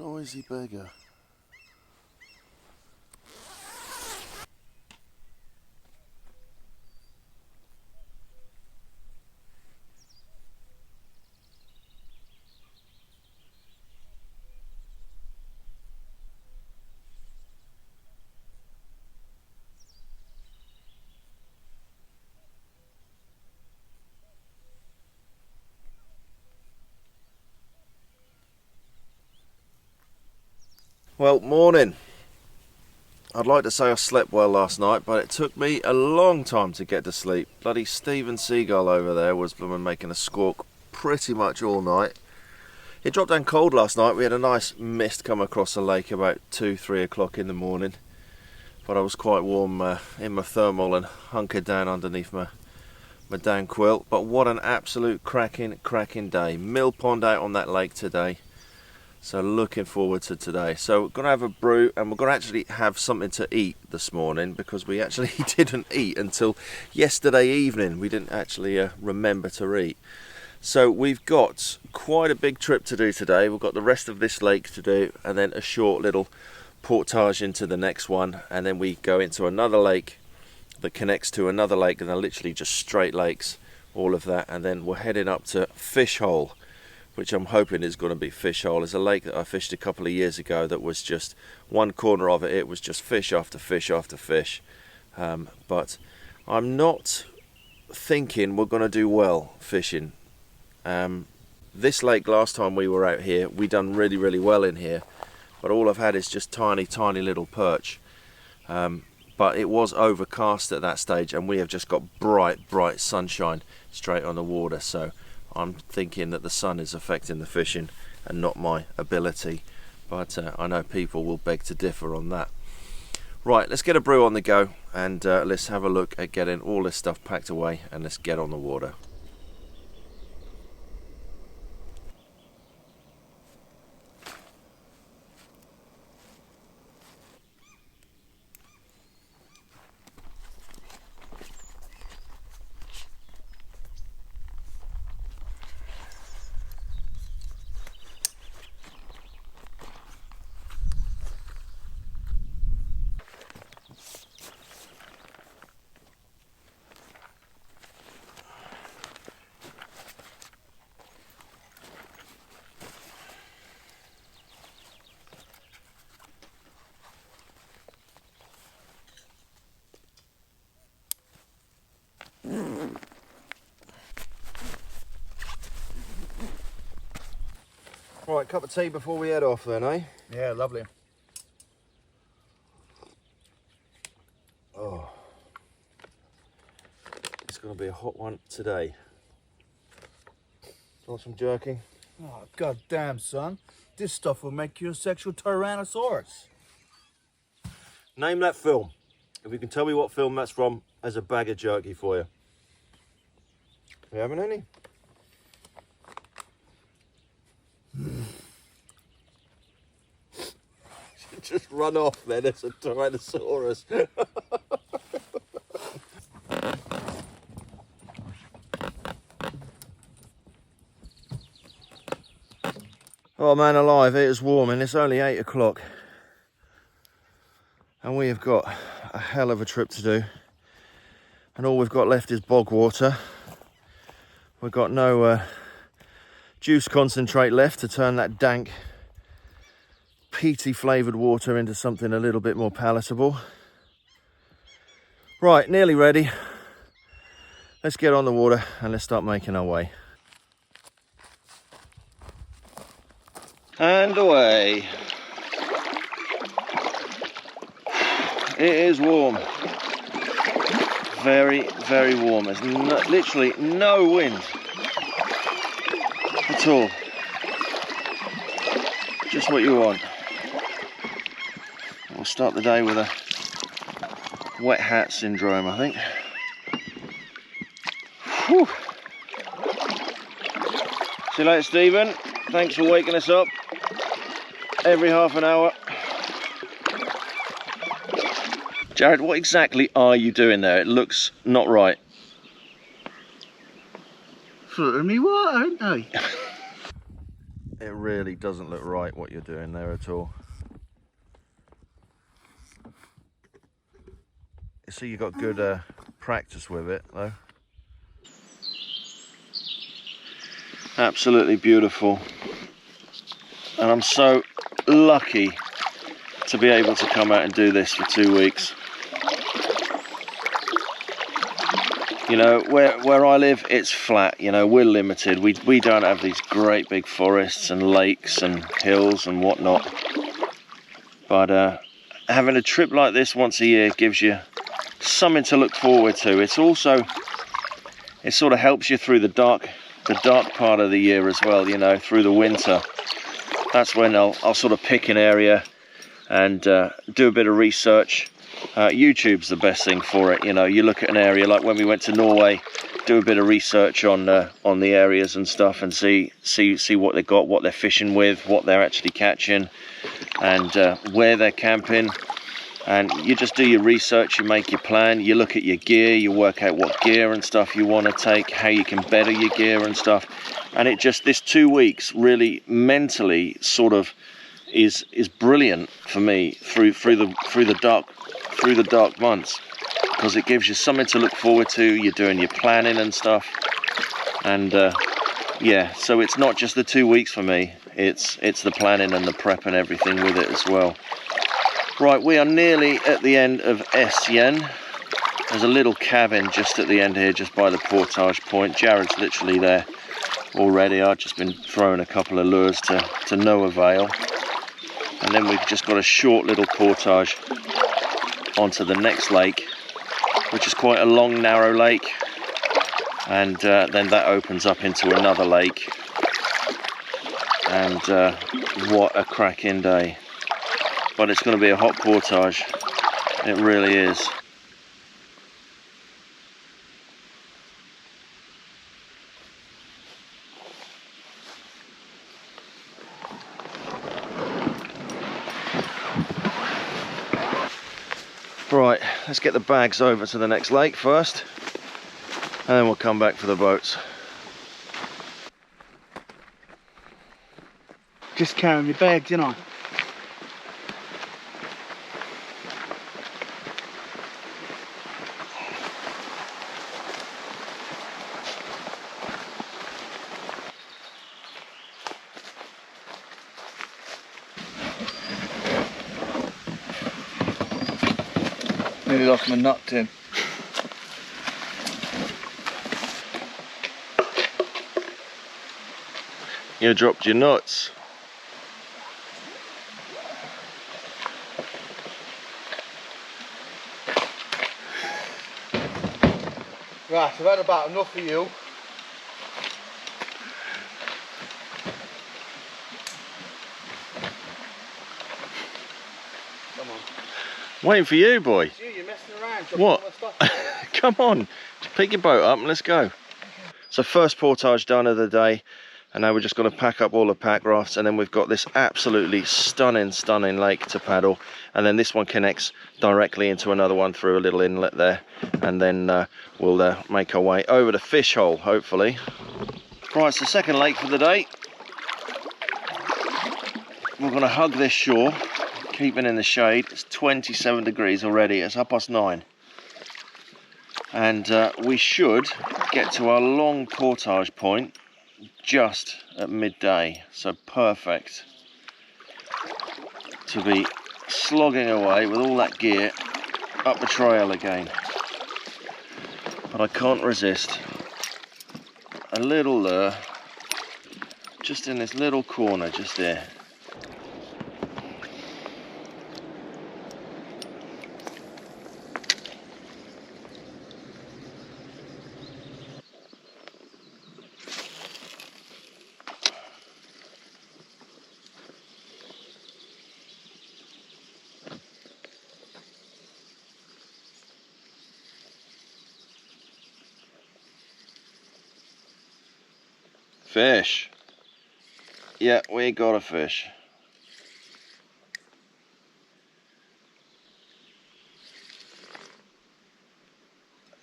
Noisy beggar. Well, morning. I'd like to say I slept well last night, but it took me a long time to get to sleep. Bloody Steven Seagull over there was making a squawk pretty much all night. It dropped down cold last night. We had a nice mist come across the lake about 2-3 o'clock in the morning, but I was quite warm in my thermal and hunkered down underneath my down quilt. But what an absolute cracking day. Mill pond out on that lake today. So looking forward to today. So we're going to have a brew and we're going to actually have something to eat this morning, because we actually didn't eat until yesterday evening. We didn't actually remember to eat. So we've got quite a big trip to do today. We've got the rest of this lake to do and then a short little portage into the next one, and then we go into another lake that connects to another lake, and they're literally just straight lakes, all of that. And then we're heading up to Fish Hole, which I'm hoping is going to be Fish Hole. It's a lake that I fished a couple of years ago that was just one corner of it. It was just fish after fish after fish. But I'm not thinking we're going to do well fishing. This lake, last time we were out here, we done really well in here. But all I've had is just tiny little perch. But it was overcast at that stage, and we have just got bright sunshine straight on the water. So I'm thinking that the sun is affecting the fishing and not my ability, but I know people will beg to differ on that. Right, let's get a brew on the go, and let's have a look at getting all this stuff packed away, and let's get on the water. Right, cup of tea before we head off then, eh? Yeah, lovely. Oh, it's going to be a hot one today. Want some jerky? Oh, goddamn, son. This stuff will make you a sexual tyrannosaurus. Name that film. If you can tell me what film that's from, there's a bag of jerky for you. You having any? Just run off then, it's a Tyrannosaurus. Oh man alive, it is warm and it's only 8 o'clock. And we have got a hell of a trip to do. And all we've got left is bog water. We've got no juice concentrate left to turn that dank, peaty flavoured water into something a little bit more palatable. Right, nearly ready. Let's get on the water and let's start making our way. And away. It is warm. Very warm. There's literally no wind at all. Just what you want. We'll start the day with a wet hat syndrome, I think. Whew. See you later, Stephen. Thanks for waking us up every half an hour. Jared, what exactly are you doing there? It looks not right. Floating me water, aren't they? It really doesn't look right what you're doing there at all. So you got good practice with it though. Absolutely beautiful. And I'm so lucky to be able to come out and do this for 2 weeks. You know, where I live, it's flat. You know, we're limited. We don't have these great big forests and lakes and hills and whatnot. But having a trip like this once a year gives you something to look forward to. It's also, it sort of helps you through the dark part of the year as well. You know, through the winter. That's when I'll sort of pick an area and do a bit of research. YouTube's the best thing for it. You know, you look at an area like when we went to Norway, do a bit of research on the areas and stuff, and see what they got, what they're fishing with, what they're actually catching, and where they're camping. And you just do your research, you make your plan, you look at your gear, you work out what gear and stuff you want to take, how you can better your gear and stuff. And it just, this 2 weeks really mentally sort of is brilliant for me through the dark months, because it gives you something to look forward to. You're doing your planning and stuff, and yeah, so it's not just the 2 weeks for me, it's the planning and the prep and everything with it as well. Right, we are nearly at the end of Esyen. There's a little cabin just at the end here, just by the portage point. Jared's literally there already. I've just been throwing a couple of lures to no avail. And then we've just got a short little portage onto the next lake, which is quite a long, narrow lake. And then that opens up into another lake. And what a cracking day. But it's going to be a hot portage. It really is. Right, let's get the bags over to the next lake first, and then we'll come back for the boats. Just carrying my bags, you know. Nearly lost my nut tin. You dropped your nuts. Right, I've had about enough of you. Come on. Waiting for you, boy. It's you, you're messing around. What? Come on, just pick your boat up and let's go. So first portage done of the day, and now we're just going to pack up all the Packrafts, and then we've got this absolutely stunning lake to paddle, and then this one connects directly into another one through a little inlet there, and then we'll make our way over the fish hole, hopefully. Right, it's the second lake for the day. We're going to hug this shore, keeping in the shade. It's 27 degrees already, it's 9:30. And we should get to our long portage point just at midday, so perfect to be slogging away with all that gear up the trail again. But I can't resist a little lure just in this little corner just here. Fish. Yeah, we got a fish.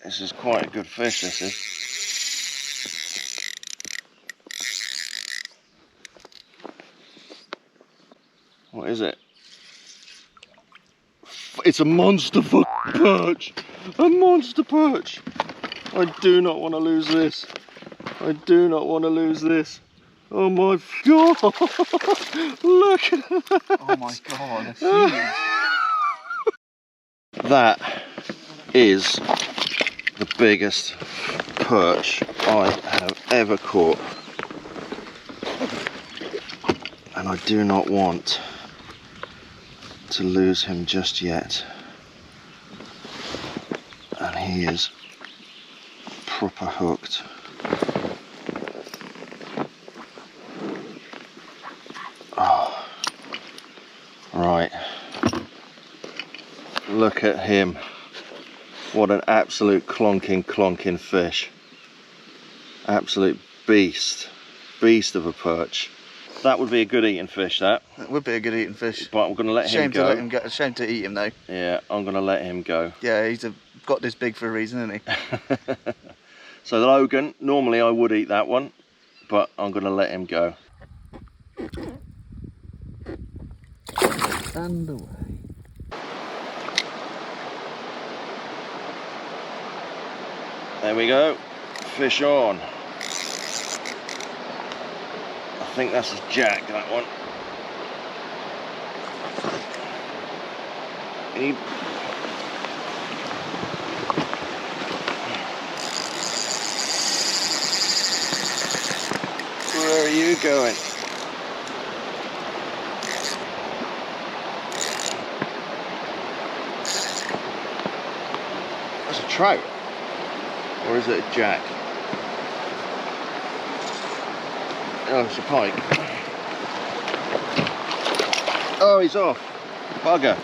This is quite a good fish, this is. What is it? It's a monster perch! A monster perch! I do not want to lose this. I do not want to lose this. Oh my god! Look at that! Oh my god, that's huge. That is the biggest perch I have ever caught. And I do not want to lose him just yet. And he is proper hooked. Oh, right. Look at him. What an absolute clonking fish. Absolute beast. Beast of a perch. That would be a good eating fish, that. That would be a good eating fish. But I'm going to let him go. Shame to eat him though. Yeah, I'm going to let him go. Yeah, he's got this big for a reason, isn't he? So the Logan, normally I would eat that one, but I'm going to let him go. And away. There we go. Fish on. I think that's a jack, that one. Where are you going? That's a trout. Or is it a jack? Oh, it's a pike. Oh, he's off. Bugger.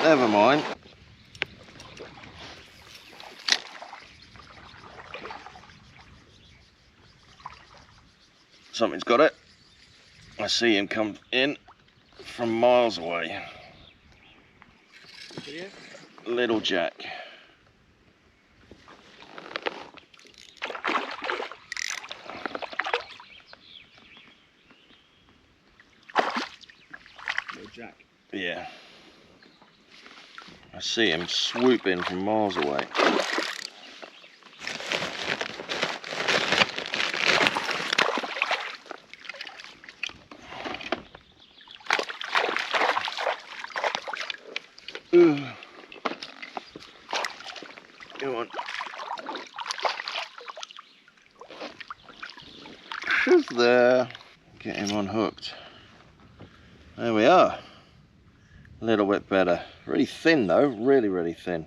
Never mind. Something's got it. I see him come in from miles away. Little jack. Jack. Yeah. I see him swoop in from miles away. Ugh. Come on. Who's there? Get him unhooked. There we are. A little bit better. Really thin though, really thin.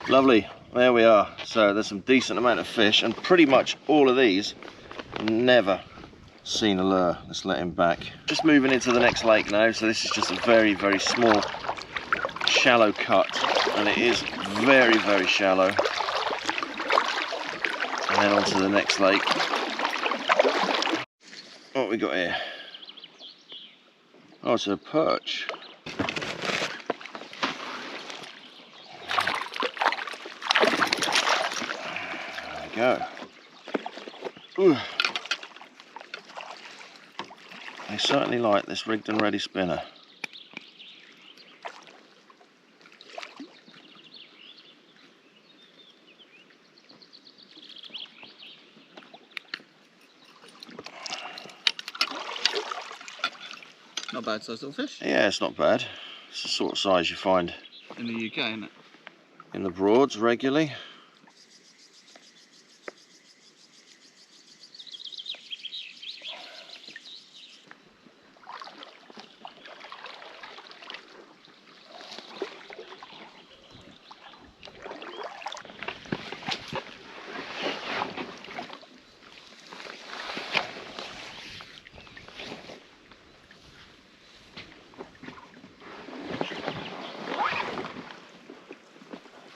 Lovely, there we are. So there's some decent amount of fish, and pretty much all of these never seen a lure. Let's let him back. Just moving into the next lake now, so this is just a very small shallow cut, and it is very shallow. And then on to the next lake. What we got here? Oh, it's a perch. There we go. Ooh. They certainly like this rigged and ready spinner. Not bad sized little fish. Yeah, it's not bad. It's the sort of size you find In the UK, isn't it? in the Broads regularly.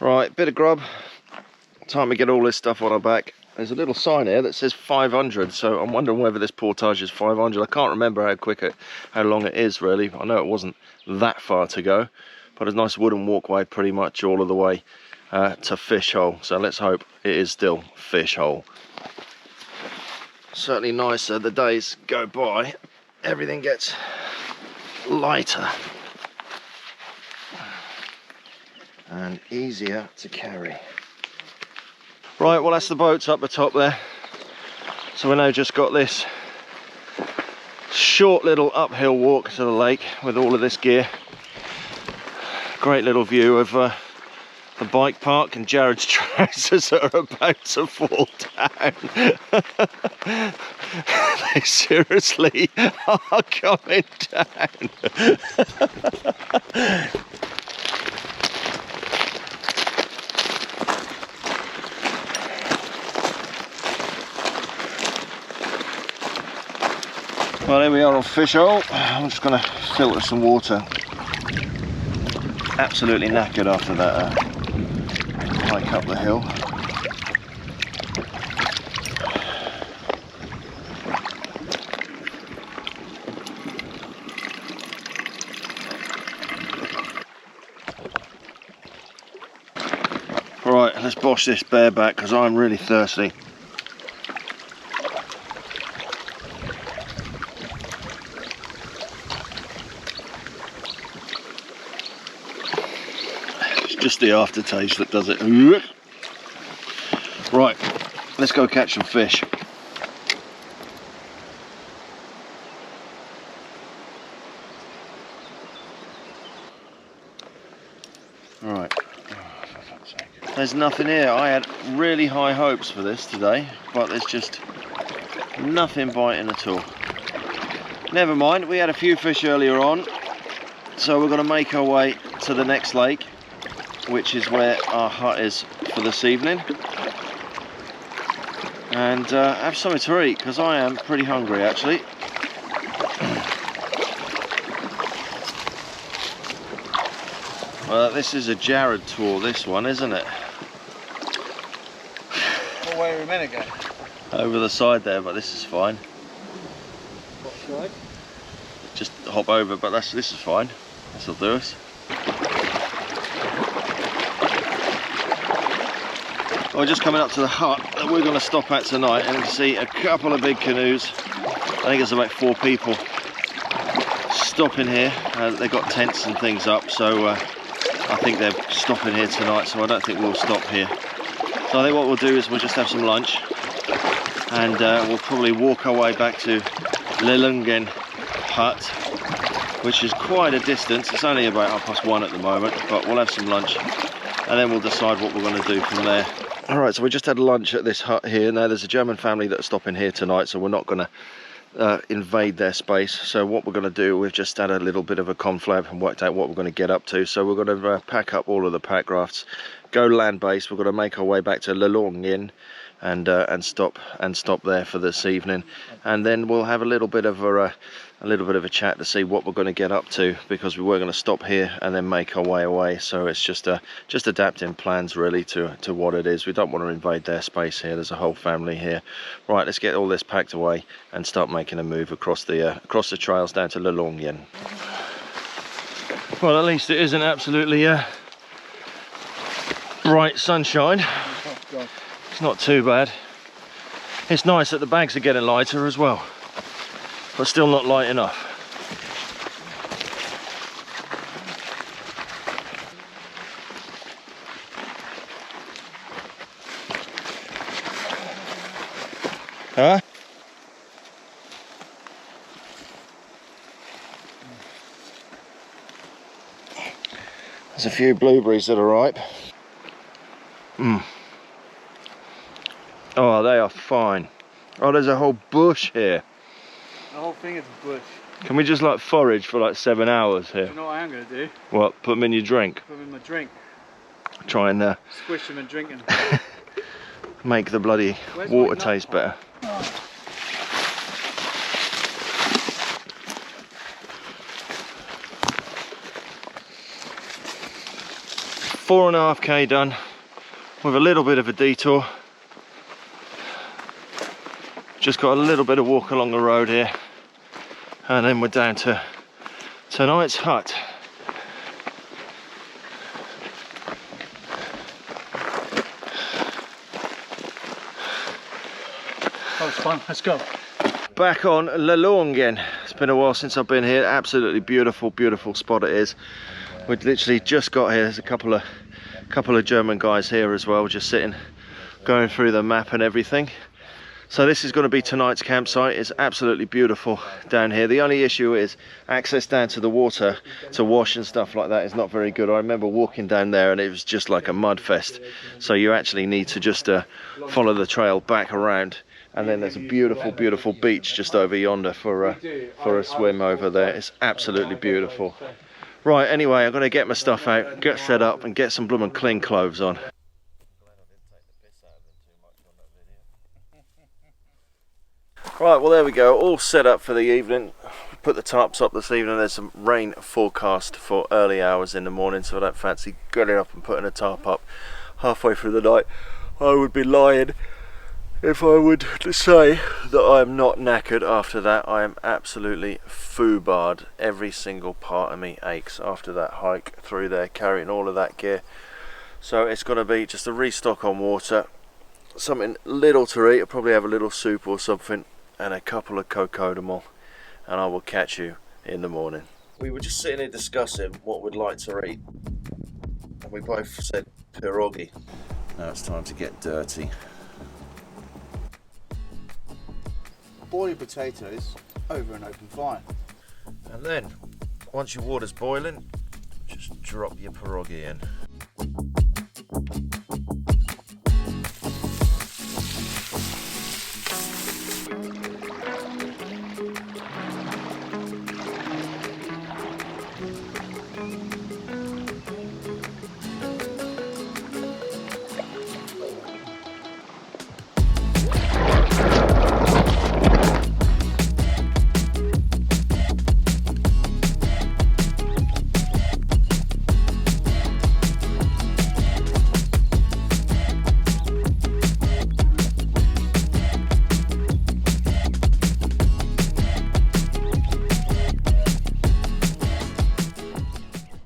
Right, bit of grub. Time to get all this stuff on our back. There's a little sign here that says 500, so I'm wondering whether this portage is 500. I can't remember how long it is really. I know it wasn't that far to go, but a nice wooden walkway pretty much all of the way to fish hole. So let's hope it is still fish hole. Certainly nicer the days go by, everything gets lighter and easier to carry. Right, well that's the boats up the top there. So we now just got this short little uphill walk to the lake with all of this gear. Great little view of the bike park and Jared's trousers that are about to fall down. They seriously are coming down. Well, here we are on fish hole. I'm just going to filter some water. Absolutely knackered after that hike up the hill. Right, let's bosh this bear back because I'm really thirsty. Just the aftertaste that does it. Right, let's go catch some fish. Right, there's nothing here. I had really high hopes for this today, but there's just nothing biting at all. Never mind, we had a few fish earlier on, so we're going to make our way to the next lake, which is where our hut is for this evening, and have something to eat because I am pretty hungry actually. Well, this is a Jared tour, this one, isn't it? What way are we meant to go? Over the side there, but this is fine. What side? Just hop over, but this is fine. This will do us. We're just coming up to the hut that we're going to stop at tonight, and you can see a couple of big canoes. I think it's about 4 people stopping here. They've got tents and things up, so I think they're stopping here tonight, so I don't think we'll stop here. So I think what we'll do is we'll just have some lunch, and we'll probably walk our way back to Lensun hut, which is quite a distance. It's only about 1:30 at the moment, but we'll have some lunch and then we'll decide what we're going to do from there. Alright, so we just had lunch at this hut here. Now there's a German family that are stopping here tonight, so we're not going to invade their space. So what we're going to do, we've just had a little bit of a conflab and worked out what we're going to get up to. So we're going to pack up all of the Packrafts, go land base. We're going to make our way back to Lensun and stop there for this evening, and then we'll have a little bit of a chat to see what we're going to get up to, because we were going to stop here and then make our way away. So it's just adapting plans really to what it is. We don't want to invade their space here. There's a whole family here. Right, let's get all this packed away and start making a move across the trails down to Lensun. Well, at least it isn't absolutely bright sunshine. It's not too bad. It's nice that the bags are getting lighter as well, but still not light enough. Huh? There's a few blueberries that are ripe. Oh, they are fine. Oh, there's a whole bush here. The whole thing is a bush. Can we just like forage for like 7 hours here? You know what I'm going to do? What? Put them in your drink? Put them in my drink. Try and Squish them and drink them. make the bloody water taste better. Oh. 4.5k done with a little bit of a detour. Just got a little bit of walk along the road here, and then we're down to tonight's hut. fun. Let's go. Back on Lensun. It's been a while since I've been here. Absolutely beautiful, beautiful spot it is. We've literally just got here. There's a couple of German guys here as well, just sitting, going through the map and everything. So this is going to be tonight's campsite. It's absolutely beautiful down here. The only issue is access down to the water to wash and stuff like that is not very good. I remember walking down there and it was just like a mud fest. So you actually need to just follow the trail back around, and then there's a beautiful, beautiful beach just over yonder for a swim over there. It's absolutely beautiful. Right, anyway, I'm going to get my stuff out, get set up and get some blooming clean clothes on. Right, well there we go, all set up for the evening. Put the tarps up this evening. There's some rain forecast for early hours in the morning, so I don't fancy getting up and putting a tarp up halfway through the night. I would be lying if I would say that I am not knackered after that. I am absolutely foobarred. Every single part of me aches after that hike through there, carrying all of that gear. So it's going to be just a restock on water, something little to eat. I'll probably have a little soup or something, and a couple of cocodamol, and I will catch you in the morning. We were just sitting here discussing what we'd like to eat, and we both said pierogi. Now it's time to get dirty. Boiling potatoes over an open fire. And then, once your water's boiling, just drop your pierogi in.